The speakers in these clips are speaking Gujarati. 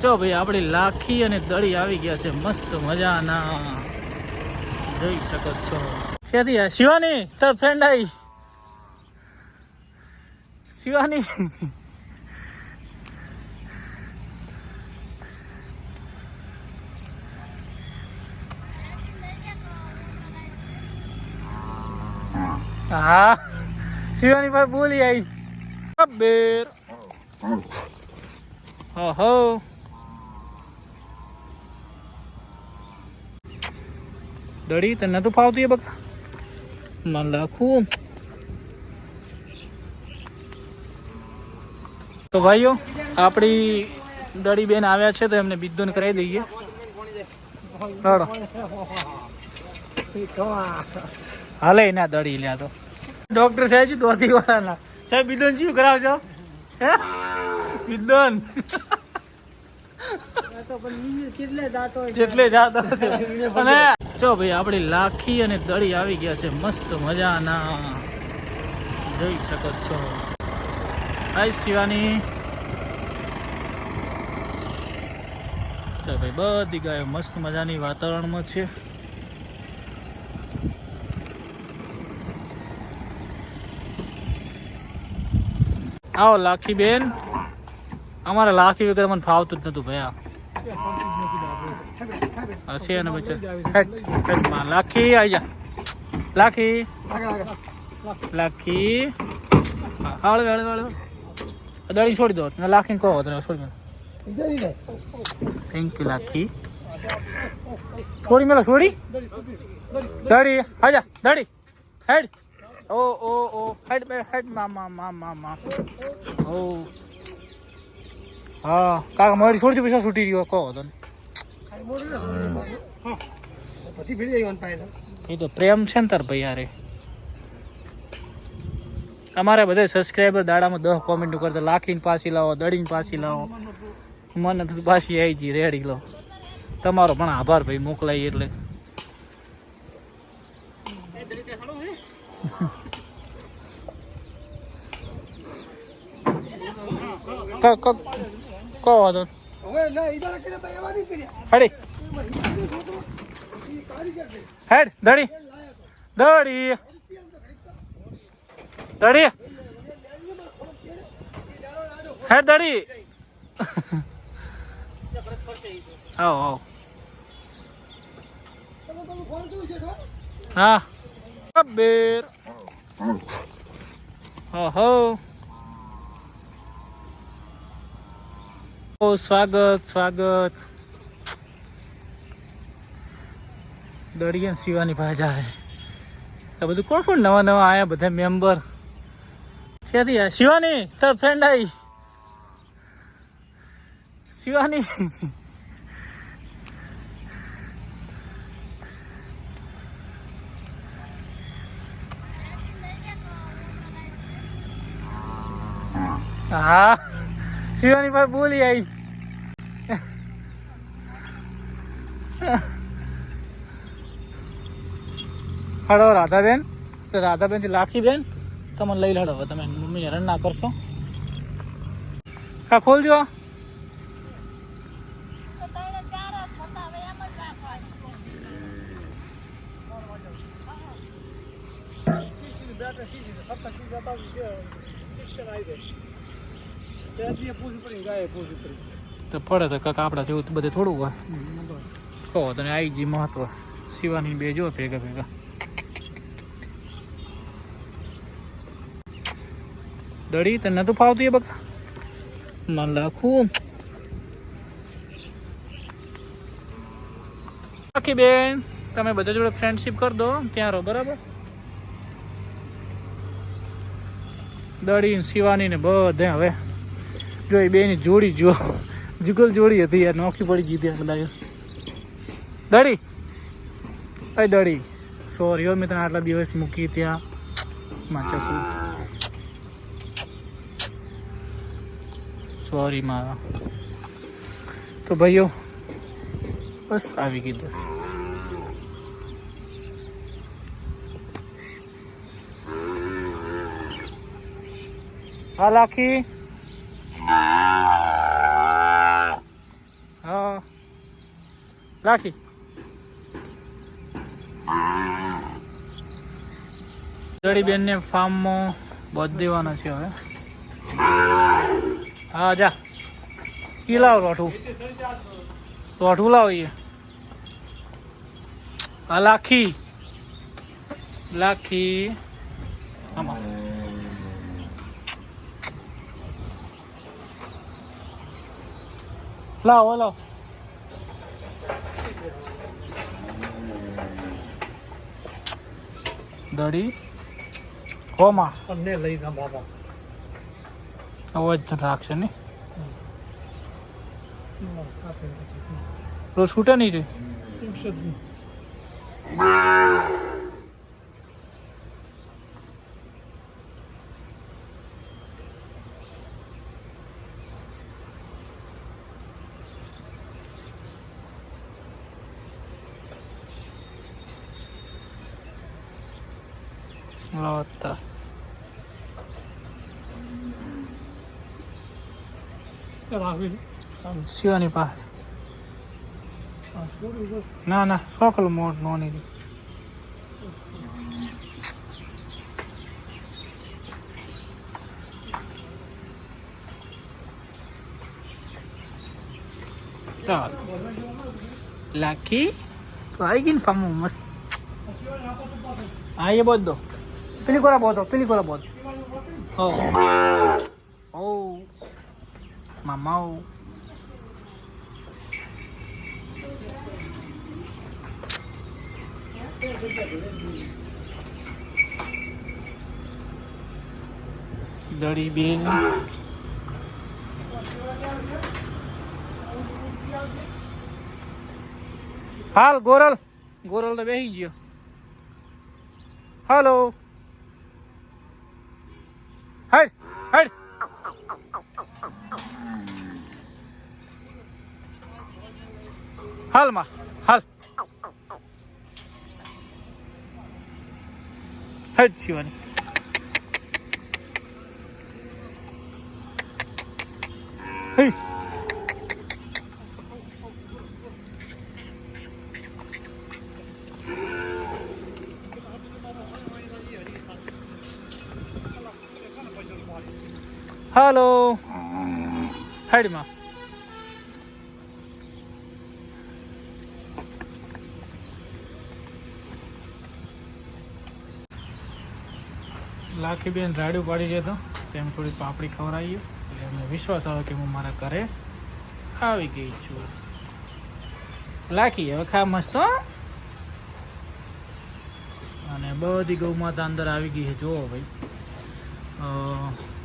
જો ભાઈ આપણી લાખી અને દળી આવી ગયા છે મસ્ત મજાના, જોઈ શકો છો. છેથી શિવાની તાર ફ્રેન્ડ આવી, શિવાની હા શિવાની ભાઈ બોલી આવી બેર. હો દડી તને નતું ફાવતું એ બકા મને લાખું. તો ભાઈઓ આપણી દડી બેન આવ્યા છે તો એમને બિદ્દોન કરાવી દઈએ. હાલો હાલે ના દડી લ્યા તો ડોક્ટર સાહેબ દોધી વાળાના સાહેબ બિદ્દોન શું કરાવશો હે બિદ્દોન જેટલે જાતો છે. અને જો ભાઈ આપણી લાખી અને દળી આવી ગયા છે મસ્ત મજાના, જોઈ શકો છો. હાય શિવાની. તો ભાઈ બધી ગાયો મસ્ત મજાની વાતાવરણમાં છે. આવો લાખી બેન, અમારે લાખી વગર મને ફાવતું જ નતું ભાઈ. હશે ને ભાઈ લાખી આવી જા, લાખી લાખી હળવે હળવે હળવે દડી છોડી દો. લાખી કહો તને છોડી મેલો. થેન્ક યુ લાખી. છોડી મેલો છોડી દડી હાજા દડી હેડ. ઓ ઓ ઓ હેડ હેડ મા ઓ હા કાકા મારી છોડી પૈસા છૂટી રહ્યો કહો તને. એ તો પ્રેમ છે ને તાર ભાઈ યારે. અમારે બધા સબસ્ક્રાઈબર દાડામાં 10 કોમેન્ટ કરતા લાખીને પાછી લાવો, દડીને પાછી લાવો. મને તો પાછી આવી ગઈ રેડી લો. તમારો પણ આભાર ભાઈ મોકલાઈ એટલે. કહો તો હેડ હેડ દડી દડી દડી હેડ દડી આવો આવો હા બેર. હો સ્વાગત સ્વાગત. દડિયન શિવાની ભાજા હે તો બધું કોણ કોણ નવા નવા આયા બધા મેમ્બર છેથી. શિવાની તાર ફ્રેન્ડ આવી, શિવાની હા શિવાની ભાઈ બોલી આવી. હળો રાધાબેન, રાધાબેન થી લાખી બેન તમને લઈ લડો. તમે મમ્મી હેરાન ના કરશો. હા ખોલજો. તો પડે તો કાકા આપડા જેવું બધે થોડું હોય. કહો તને આવી જી મહત્વ. શિવાની બે જો ભેગા ભેગા. દડી તને નતું ફાવતું એ બકા મને લાખું. લાખી બેન તમે બધા જોડે ફ્રેન્ડશીપ કરી દો ત્યાં રહો બરાબર. દડી શિવાની ને બધે હવે જો એ બેની જોડી જો જુગલ જોડી હતી યાર, નોખી પડી ગઈ ત્યાં કદાચ. દડી અ દડી સોરી હો મેં તને આટલા દિવસ મૂકી ત્યાં માચકું. સોરી મારા. તો ભાઈઓ બસ આવી કીધું. હા લાખી રાખી દડી બેન ને ફાર્મમાં બાંધી દેવાના છે હવે. હા જા કી લાવ રોઠું લાવ. એ હા લાખી આમાં લાવ દડી હોમાં અમને લઈ ના બાબા અવાજ રાખશે ને રોજ છૂટે નહીં રે. લાવતા શિવાની પાસે ના સોકલ મોટ નોની ચાલ લાખી તો આવી ગઈ ને ફાર્મ મસ્ત. હા એ બોધ દો પેલી કોરા બોધ ઓ મામા દડી બેન હાલ ગોરલ તો બેસી ગયો. હાલો હટ હાલ હટ શિવાની હાલો હેડમાં લાખી બેન રાડું પાડી જતો તેમ થોડી પાપડી ખવડાવી એટલે એમને વિશ્વાસ આવે કે હું મારા ઘરે આવી ગઈ છું. લાખી હવે ખા મસ્ત. અને બધી ગૌ માતા અંદર આવી ગઈ છે. જુઓ ભાઈ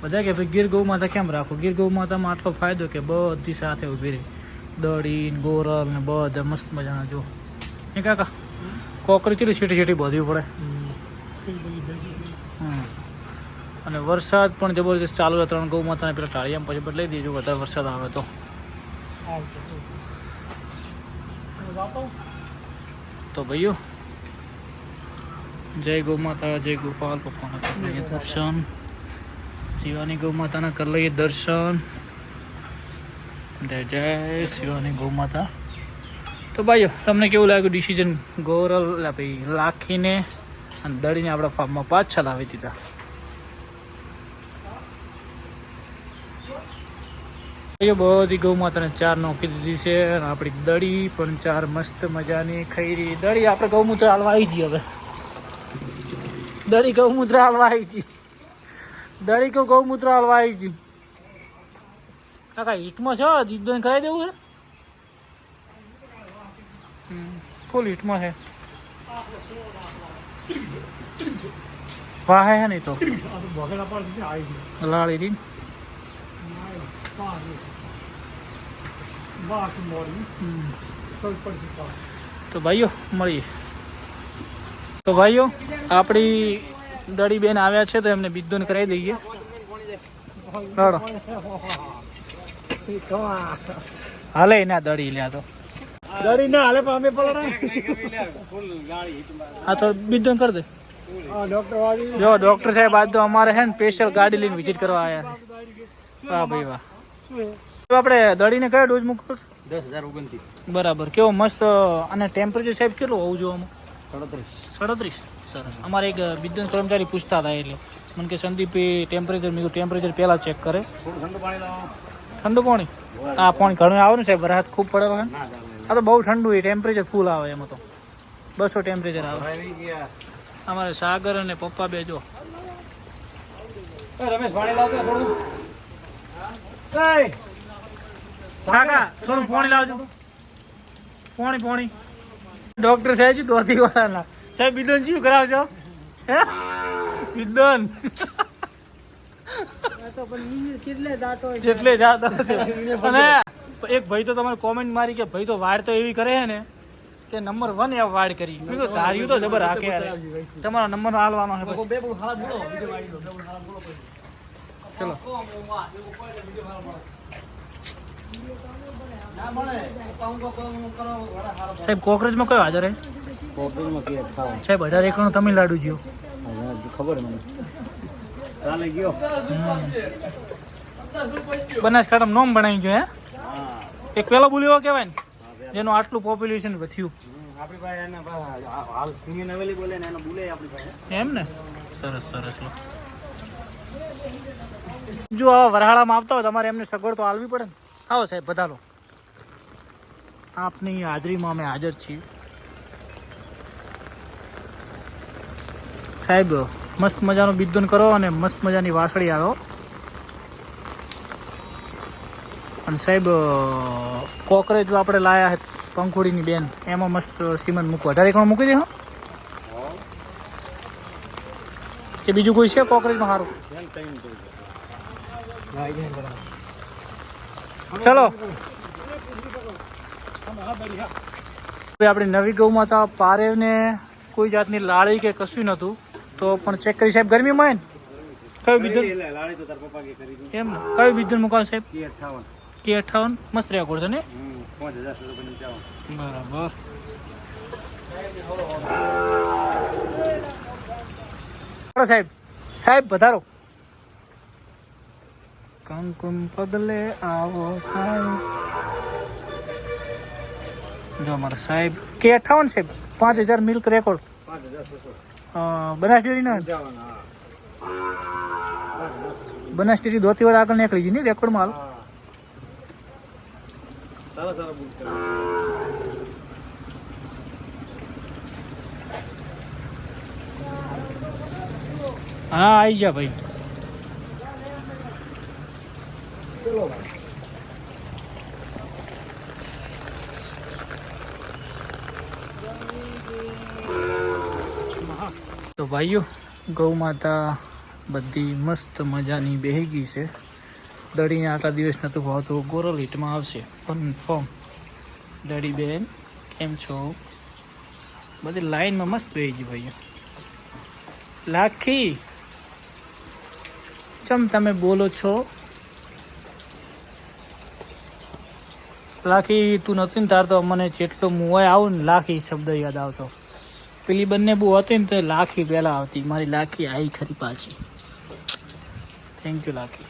બધા કે ભાઈ ગીર ગૌ માતા કેમ રાખો? ગીર ગૌ માતામાં આટલો ફાયદો કે બધી સાથે ઊભી રહી દડી ગોરલ ને બધા મસ્ત મજાના. જો એ કાકા કોકરી ચીલી છેટી બાંધવી પડે. અને વરસાદ પણ જબરજસ્ત ચાલુ છે. 3 ગૌ માતાને પેલા ટાળિયામાં પછી બદલાઈ દેજો વધારે વરસાદ આવે તો ભાઈઓ જય ગૌ માતા, જય ગોપાલ. પપ્પાના કરી લઈએ દર્શન. શિવાની ગૌ માતાના કરી લઈએ દર્શન. જય શિવાની ગૌ માતા. તો ભાઈઓ તમને કેવું લાગ્યું ડિસિઝન? ગોરલ ભાઈ લાખીને અને દડીને આપણા ફાર્મમાં પાછા લાવી દીધા. બધી ગૌ માતાને 4 નોખી દીધી છે. આપણી દડી પણ 4 મસ્ત મજાની ખૈરી દડી. આપણે ગૌમૂત્ર હાલવા આવી જઈએ. હવે દડી ગૌમૂત્ર હાલવા આવી જઈએ. ગૌમૂત્ર હાલવા આવી જઈએ. કાકા હીટમાં છે દીદોને કરાવી દેવું છે. ફૂલ હીટમાં છે. વાહ હે નહીં તો લાળી રી તો ભાઈઓ મળીએ. તો ભાઈઓ આપણી દડી બેન આવ્યા છે તો એમને બીજોન કરાવી દઈએ. હાલે ના દડી લ્યા તો દડી ના હાલે અમે પલડા હા તો બીજોન કરી દે. જો ડોક્ટર સાહેબ આજ તો અમારે હે ને સ્પેશિયલ ગાડી લઈને વિઝિટ કરવા આવ્યા છે. વાહ ભાઈ વાહ. તો આપણે દળીને કયો ડોઝ મૂકો છો? 10,029. બરાબર. કેવો મસ્ત. અને ટેમ્પરેચર સાહેબ કેટલું હોવું જોઈએ આમાં? 37. 37. સરસ. અમારે એક બિઝનેસ કર્મચારી પૂછતા હતા એટલે મને કે સંદીપ ટેમ્પરેચર મેં ટેમ્પરેચર પહેલાં ચેક કરે. થોડું ઠંડુ પાણી લાવો. ઠંડુ પાણી? હા, પાણી ઘણું આવે ને સાહેબ, વરસાદ ખૂબ પડે છે. ના ચાલે. આ તો બહુ ઠંડુ એ ટેમ્પરેચર ફૂલ આવે એમાં તો 200 ટેમ્પરેચર આવે. આવી ગયા. અમારે સાગર અને પપ્પા બે જો. રમેશ પાણી લાવતો થોડું. કાકા થોડું પાણી લાવજો. પાણી ડોક્ટર સાહેબ દોધી વાળાના સાહેબ બિદન શું કરાવશો? હે બિદન જેટલે જાતો હશે. અને એક ભાઈ તો તમારે કોમેન્ટ મારી કે ભાઈ તો વાડ તો એવી કરે છે ને કે નંબર 1 એ વાડ કરી. મેં કીધું ધાર્યું તો જબર હાકે યાર. તમારો નંબર હાલવાનો છે પછી. ચલો સાહેબ કોકરેજમાં કયો હાજર હે? સાહેબ 1891 તમિલનાડુ જ્યો. ખબર મને ચાલે ગયો. બનાસકાંઠા નોમ બનાવી ગયો હે. એક પેલો બોલ્યો કહેવાય ને જેનું આટલું પોપ્યુલેશન વધ્યું. આપણી પાસે એના હાલ સિંગિંગ અવેલેબલ છે ને એનો બોલે આપણી પાસે. એમ ને? સરસ. જો આવા વરહાળામાં આવતા હોય તમારે એમને સગવડ તો આલવી પડે ને. આવો સાહેબ બધાલો. આપની હાજરીમાં અમે હાજર છીએ. સાહેબ મસ્ત મજાનું બિદ્દુન કરો અને મસ્ત મજાની વાસળી આવો. અને સાહેબ કોકરેજ આપણે લાયા છે પંખુડીની બેન, એમાં મસ્ત સિમેન્ટ મૂકો. 1891 મૂકી દે. હા કે બીજું કોઈ છે કોકરેજમાં સારું? ચલો આપણી નવી ગૌમાં તો પારેવને કોઈ જાતની લાળી કે કશું નહોતું તો પણ ચેક કરી સાહેબ ગરમીમાં ને કયું બીજું એમ ને કયું બીજું મુકાવ સાહેબ? K58 મસ્ત રેકોર્ડ છે ને? 5,000 બરાબર. સાહેબ પધારો. કંકુમ પગલે આવો સાહેબ. જો અમારા સાહેબ K58 સાહેબ 5,000 મિલ્ક રેકોર્ડ. બનાસ ડેરીના બનાસ ડેરી દોતીવાડા આગળ નીકળી ગઈ ને રેકોર્ડમાં હાલ. હા આવી જા ભાઈ. તો ભાઈઓ ગૌ માતા બધી મસ્ત મજાની બેહી ગઈ છે. દડીને આટલા દિવસ નહોતું ભાવતું, ગોરલ હિટમાં આવશે કન્ફર્મ. દડી બેન કેમ છો? બધી લાઈનમાં મસ્ત બેહી ગઈ ભાઈઓ. લાખી ચમ તમે બોલો છો? લાખી તું નથી ને તાર તો મને જેટલો મુવાય આવું ને લાખી શબ્દ યાદ આવતો. પેલી બંને બહુ હતી ને તો લાખી પહેલાં આવતી. મારી લાખી આવી ખરી પાછી. Thank you Lakhi.